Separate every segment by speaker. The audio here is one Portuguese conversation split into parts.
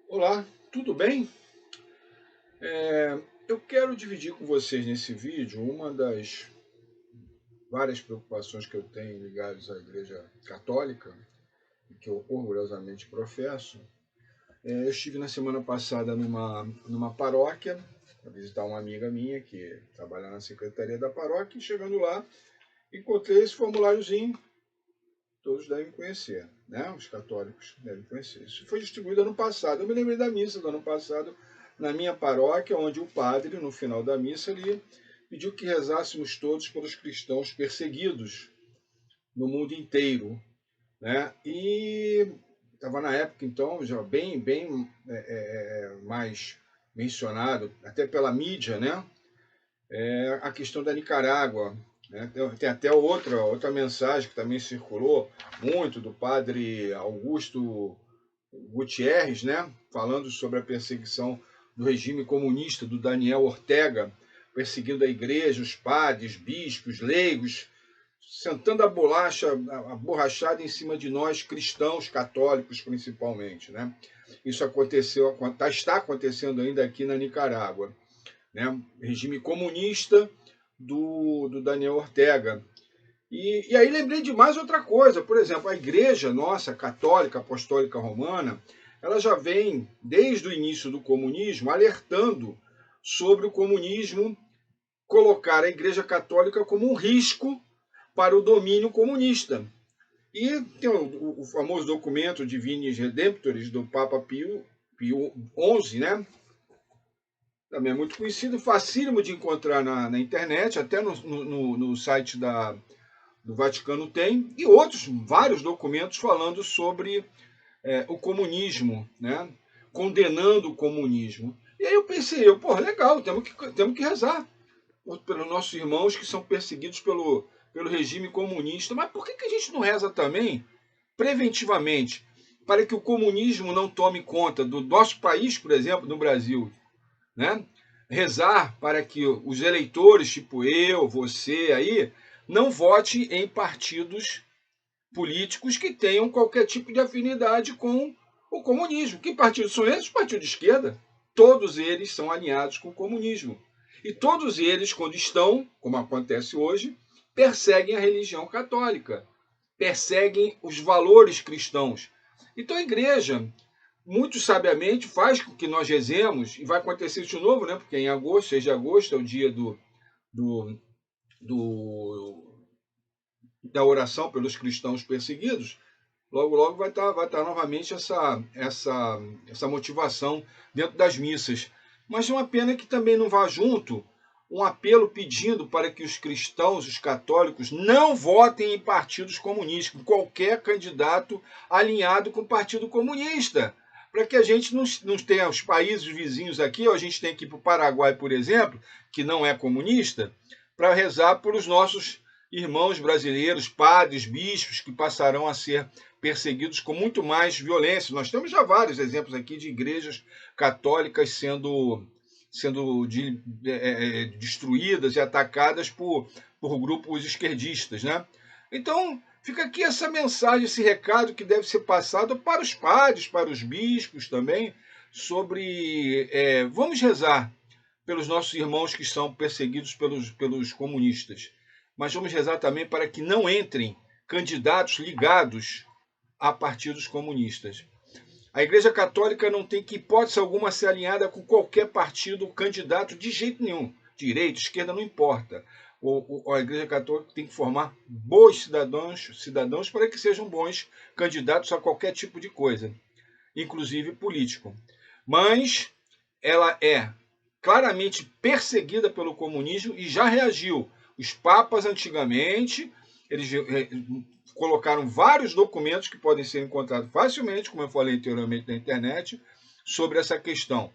Speaker 1: Olá, tudo bem? Eu quero dividir com vocês nesse vídeo uma das várias preocupações que eu tenho ligadas à Igreja Católica, e que eu orgulhosamente professo. Eu estive na semana passada numa paróquia, para visitar uma amiga minha que trabalha na secretaria da paróquia, e chegando lá, encontrei esse formuláriozinho, todos devem conhecer, né? Os católicos devem conhecer. Isso foi distribuído ano passado. Eu me lembrei da missa do ano passado, na minha paróquia, onde o padre, no final da missa, ele pediu que rezássemos todos pelos cristãos perseguidos no mundo inteiro, né? E estava na época, então, já bem mais mencionado, até pela mídia, né? A questão da Nicarágua, né? Tem até outra mensagem que também circulou muito, do padre Augusto Gutierrez, né? Falando sobre a perseguição do regime comunista, do Daniel Ortega, perseguindo a igreja, os padres, bispos, leigos, sentando a bolacha, a borrachada em cima de nós, cristãos, católicos principalmente, né? Isso aconteceu, está acontecendo ainda aqui na Nicarágua, né? Regime comunista do Daniel Ortega. E aí lembrei de mais outra coisa. Por exemplo, a igreja nossa, católica, apostólica romana, ela já vem, desde o início do comunismo, alertando sobre o comunismo, colocar a igreja católica como um risco para o domínio comunista. E tem o famoso documento Divinis Redemptoris do Papa Pio XI, né? Também é muito conhecido, facílimo de encontrar na internet, até no site do Vaticano tem, e outros, vários documentos falando sobre o comunismo, né? Condenando o comunismo. E aí eu pensei, pô, legal, temos que rezar pelos nossos irmãos que são perseguidos pelo regime comunista, mas por que a gente não reza também preventivamente para que o comunismo não tome conta do nosso país, por exemplo, no Brasil, né? Rezar para que os eleitores, tipo eu, você aí, não vote em partidos políticos que tenham qualquer tipo de afinidade com o comunismo. Que partidos são esses? Os partidos de esquerda. Todos eles são alinhados com o comunismo. E todos eles, quando estão, como acontece hoje, perseguem a religião católica, perseguem os valores cristãos. Então a igreja, muito sabiamente, faz com que nós rezemos, e vai acontecer isso de novo, né? Porque em agosto, 6 de agosto, é o dia do, do da oração pelos cristãos perseguidos. Logo, logo vai estar novamente essa motivação dentro das missas. Mas é uma pena que também não vá junto um apelo pedindo para que os cristãos, os católicos, não votem em partidos comunistas, em qualquer candidato alinhado com o Partido Comunista. Para que a gente não tenha os países vizinhos aqui, ou a gente tem que ir para o Paraguai, por exemplo, que não é comunista, para rezar pelos nossos irmãos brasileiros, padres, bispos, que passarão a ser perseguidos com muito mais violência. Nós temos já vários exemplos aqui de igrejas católicas sendo destruídas e atacadas por grupos esquerdistas, né? Então, fica aqui essa mensagem, esse recado que deve ser passado para os padres, para os bispos também, sobre vamos rezar pelos nossos irmãos que são perseguidos pelos comunistas, mas vamos rezar também para que não entrem candidatos ligados a partidos comunistas. A Igreja Católica não tem que hipótese alguma ser alinhada com qualquer partido ou candidato de jeito nenhum. Direita, esquerda, não importa. A Igreja Católica tem que formar bons cidadãos para que sejam bons candidatos a qualquer tipo de coisa, inclusive político. Mas ela é claramente perseguida pelo comunismo e já reagiu. Os papas antigamente, eles colocaram vários documentos que podem ser encontrados facilmente, como eu falei anteriormente na internet, sobre essa questão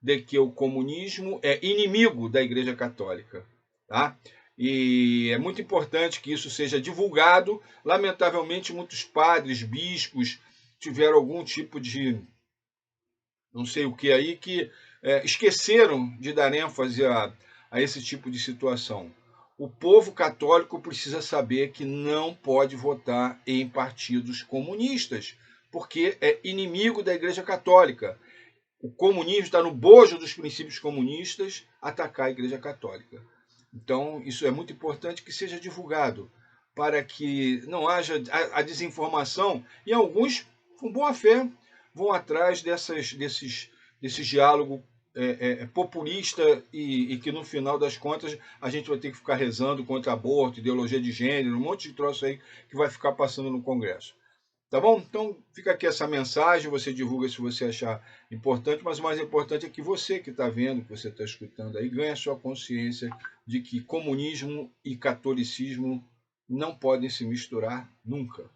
Speaker 1: de que o comunismo é inimigo da Igreja Católica, tá? E é muito importante que isso seja divulgado. Lamentavelmente, muitos padres, bispos tiveram algum tipo de não sei o que aí, que esqueceram de dar ênfase a esse tipo de situação. O povo católico precisa saber que não pode votar em partidos comunistas, porque é inimigo da Igreja Católica. o comunismo, está no bojo dos princípios comunistas atacar a Igreja Católica. Então, isso é muito importante que seja divulgado, para que não haja a desinformação, e alguns, com boa fé, vão atrás desse diálogo populista e que, no final das contas, a gente vai ter que ficar rezando contra aborto, ideologia de gênero, um monte de troço aí que vai ficar passando no Congresso. Tá bom? Então fica aqui essa mensagem, você divulga se você achar importante, mas o mais importante é que você que está vendo, que você está escutando aí, ganhe a sua consciência de que comunismo e catolicismo não podem se misturar nunca.